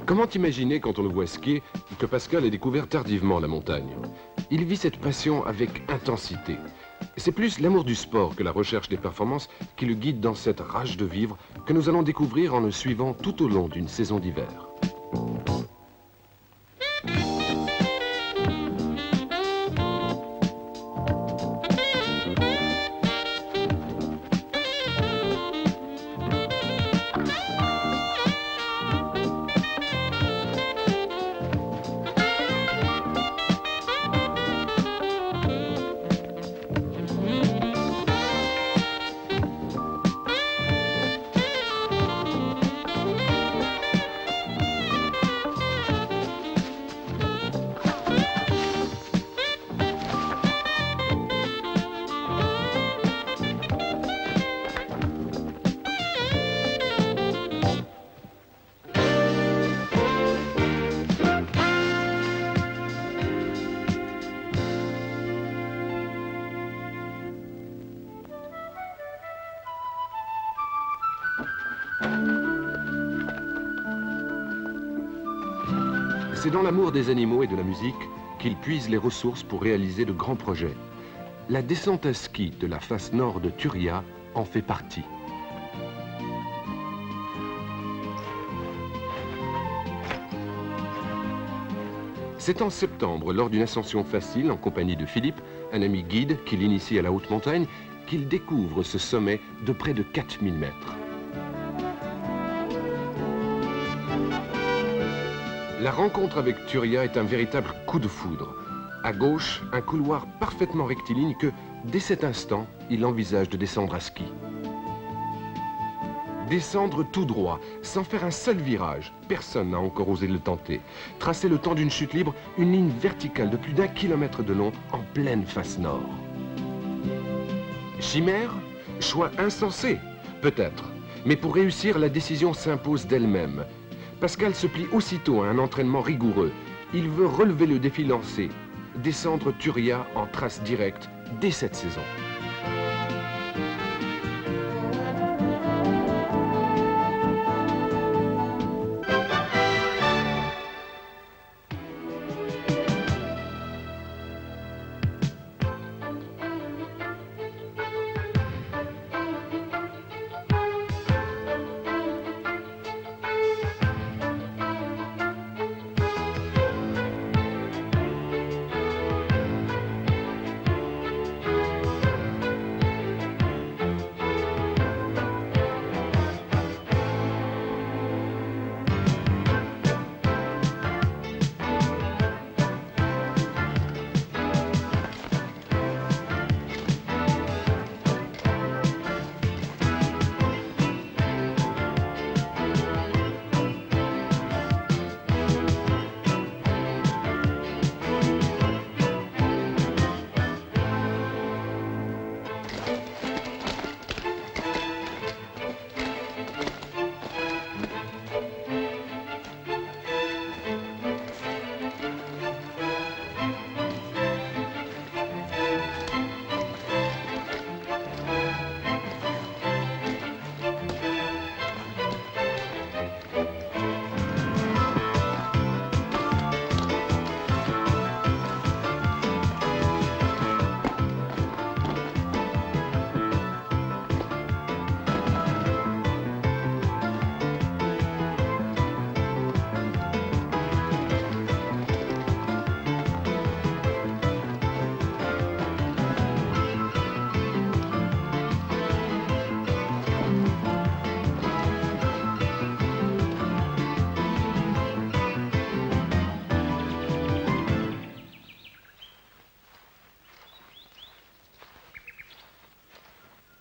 Comment imaginer, quand on le voit skier, que Pascal ait découvert tardivement la montagne? Il vit cette passion avec intensité. C'est plus l'amour du sport que la recherche des performances qui le guide dans cette rage de vivre que nous allons découvrir en le suivant tout au long d'une saison d'hiver. C'est dans l'amour des animaux et de la musique qu'il puise les ressources pour réaliser de grands projets. La descente à ski de la face nord de Turia en fait partie. C'est en septembre, lors d'une ascension facile en compagnie de Philippe, un ami guide qui l'initie à la haute montagne, qu'il découvre ce sommet de près de 4000 mètres. La rencontre avec Turia est un véritable coup de foudre. À gauche, un couloir parfaitement rectiligne que, dès cet instant, il envisage de descendre à ski. Descendre tout droit, sans faire un seul virage, personne n'a encore osé le tenter. Tracer le temps d'une chute libre, une ligne verticale de plus d'1 kilomètre de long en pleine face nord. Chimère? Choix insensé? Peut-être. Mais pour réussir, la décision s'impose d'elle-même. Pascal se plie aussitôt à un entraînement rigoureux. Il veut relever le défi lancé, descendre Turia en trace directe dès cette saison.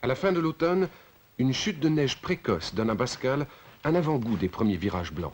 À la fin de l'automne, une chute de neige précoce donne à Pascal un avant-goût des premiers virages blancs.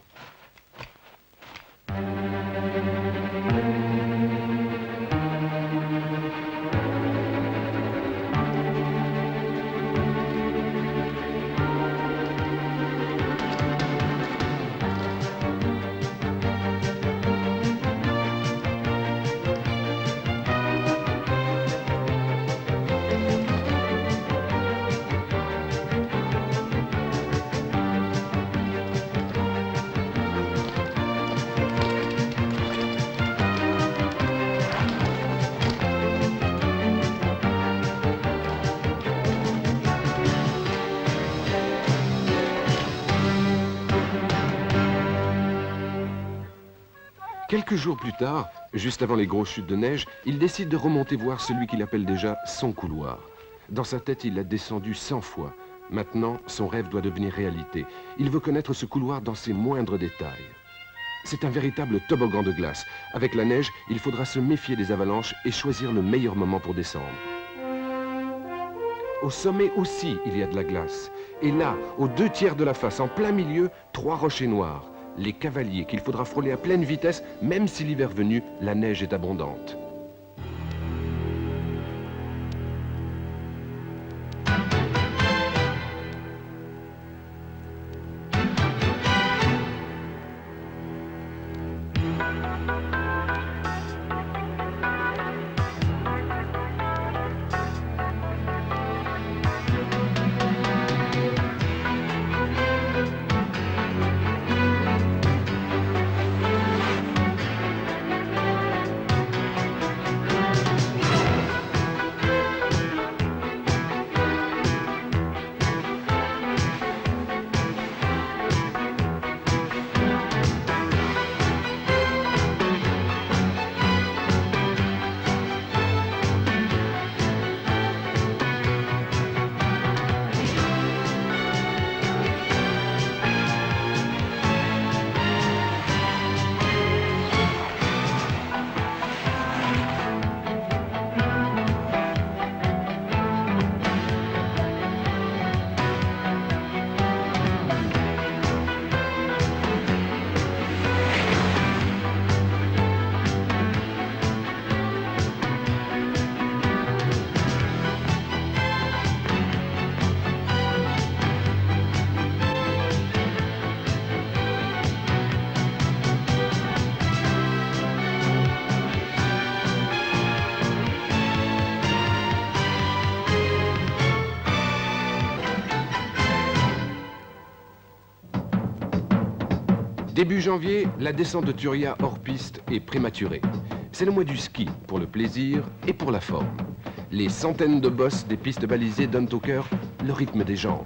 Quelques jours plus tard, juste avant les grosses chutes de neige, il décide de remonter voir celui qu'il appelle déjà son couloir. Dans sa tête, il l'a descendu 100 fois. Maintenant, son rêve doit devenir réalité. Il veut connaître ce couloir dans ses moindres détails. C'est un véritable toboggan de glace. Avec la neige, il faudra se méfier des avalanches et choisir le meilleur moment pour descendre. Au sommet aussi, il y a de la glace. Et là, aux 2/3 de la face, en plein milieu, 3 rochers noirs. Les cavaliers qu'il faudra frôler à pleine vitesse, même si l'hiver venu, la neige est abondante. Début janvier, la descente de Turia hors piste est prématurée. C'est le mois du ski, pour le plaisir et pour la forme. Les centaines de bosses des pistes balisées donnent au cœur le rythme des jambes.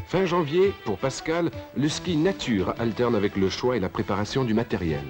Fin janvier, pour Pascal, le ski nature alterne avec le choix et la préparation du matériel.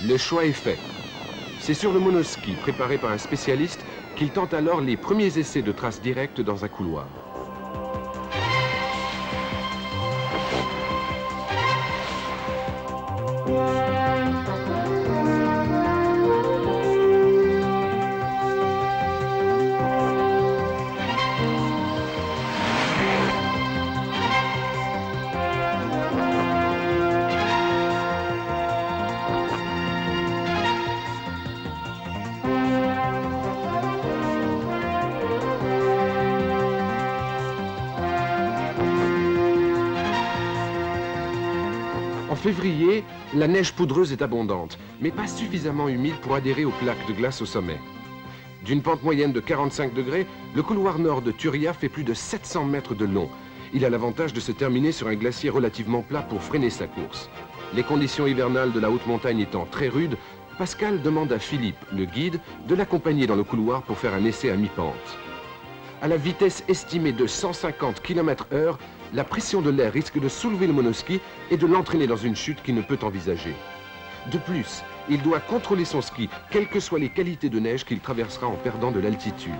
Le choix est fait. C'est sur le monoski, préparé par un spécialiste, qu'il tente alors les premiers essais de traces directes dans un couloir. En février, la neige poudreuse est abondante, mais pas suffisamment humide pour adhérer aux plaques de glace au sommet. D'une pente moyenne de 45 degrés, le couloir nord de Turia fait plus de 700 mètres de long. Il a l'avantage de se terminer sur un glacier relativement plat pour freiner sa course. Les conditions hivernales de la haute montagne étant très rudes, Pascal demande à Philippe, le guide, de l'accompagner dans le couloir pour faire un essai à mi-pente. À la vitesse estimée de 150 km/h, la pression de l'air risque de soulever le monoski et de l'entraîner dans une chute qu'il ne peut envisager. De plus, il doit contrôler son ski, quelles que soient les qualités de neige qu'il traversera en perdant de l'altitude.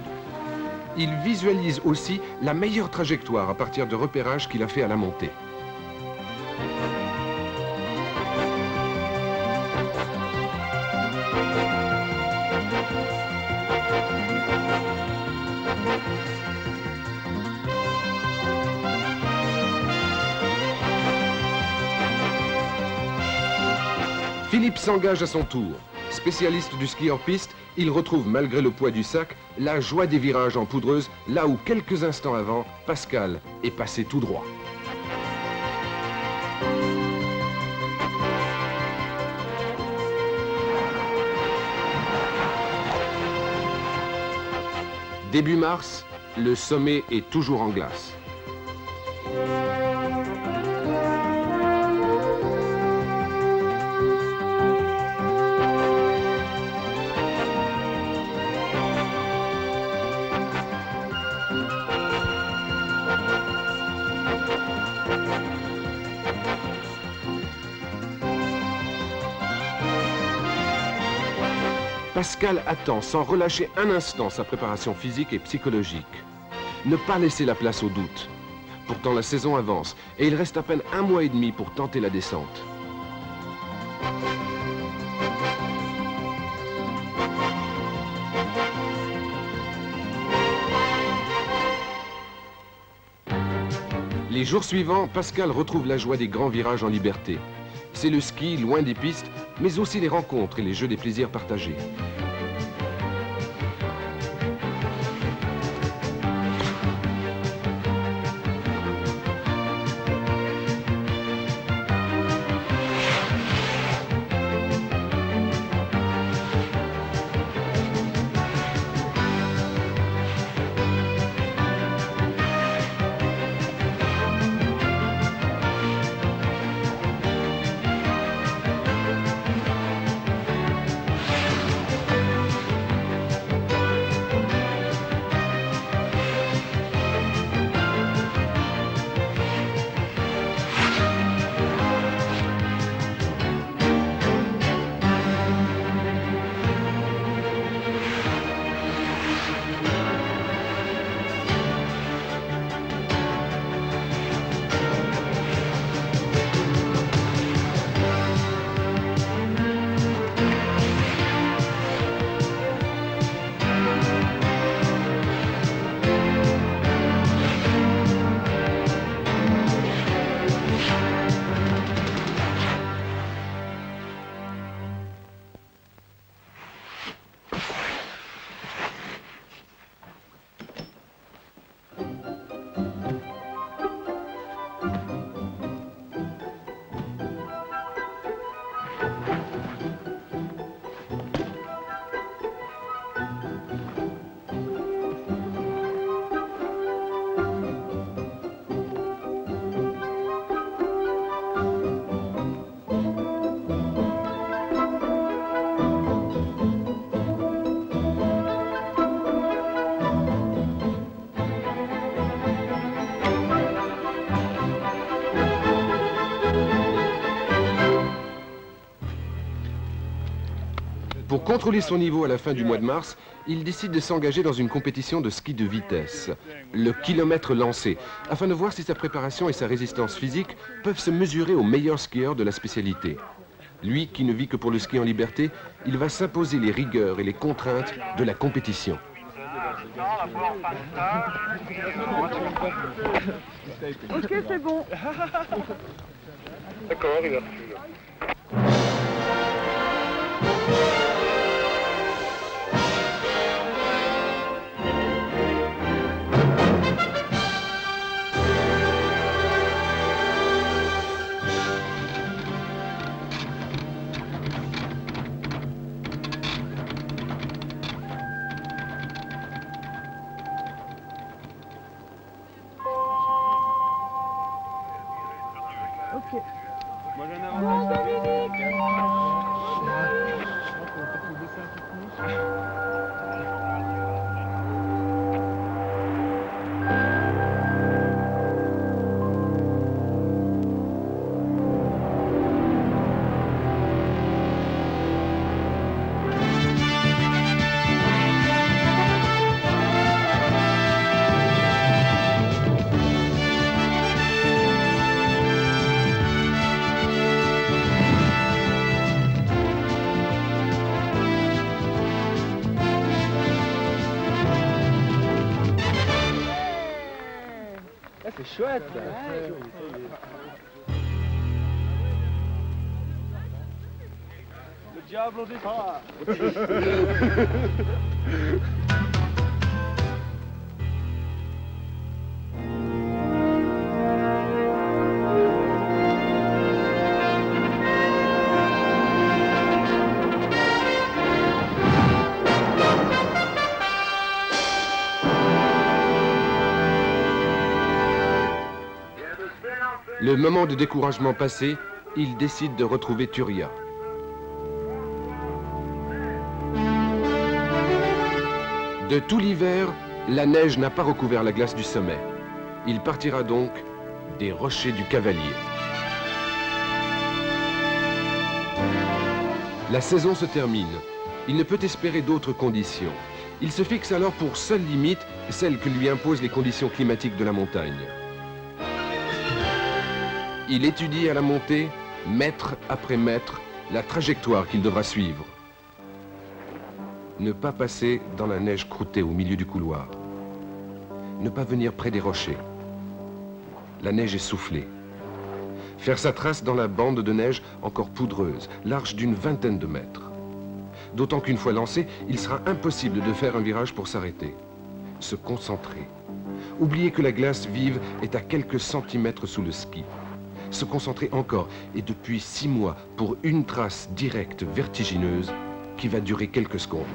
Il visualise aussi la meilleure trajectoire à partir de repérages qu'il a fait à la montée. Philippe s'engage à son tour. Spécialiste du ski hors piste, il retrouve, malgré le poids du sac, la joie des virages en poudreuse, là où quelques instants avant, Pascal est passé tout droit. Début mars, le sommet est toujours en glace. Pascal attend sans relâcher un instant sa préparation physique et psychologique. Ne pas laisser la place au doute. Pourtant la saison avance et il reste à peine 1 mois et demi pour tenter la descente. Les jours suivants, Pascal retrouve la joie des grands virages en liberté. C'est le ski, loin des pistes, mais aussi les rencontres et les jeux des plaisirs partagés. Pour contrôler son niveau à la fin du mois de mars, il décide de s'engager dans une compétition de ski de vitesse, le kilomètre lancé, afin de voir si sa préparation et sa résistance physique peuvent se mesurer aux meilleurs skieurs de la spécialité. Lui, qui ne vit que pour le ski en liberté, il va s'imposer les rigueurs et les contraintes de la compétition. Ok, c'est bon. D'accord, il a reçu là. Ok. Moi j'en ai Bon, Dominique. C'est chouette. Le diable au départ. Le moment de découragement passé, il décide de retrouver Turia. De tout l'hiver, la neige n'a pas recouvert la glace du sommet. Il partira donc des Rochers du Cavalier. La saison se termine. Il ne peut espérer d'autres conditions. Il se fixe alors pour seule limite celle que lui imposent les conditions climatiques de la montagne. Il étudie à la montée, mètre après mètre, la trajectoire qu'il devra suivre. Ne pas passer dans la neige croûtée au milieu du couloir. Ne pas venir près des rochers. La neige est soufflée. Faire sa trace dans la bande de neige encore poudreuse, large d'une vingtaine de mètres. D'autant qu'une fois lancé, il sera impossible de faire un virage pour s'arrêter. Se concentrer. Oublier que la glace vive est à quelques centimètres sous le ski. Se concentrer encore, et depuis 6 mois, pour une trace directe, vertigineuse, qui va durer quelques secondes.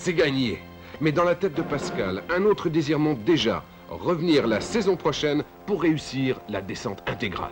C'est gagné. Mais dans la tête de Pascal, un autre désir monte déjà, revenir la saison prochaine pour réussir la descente intégrale.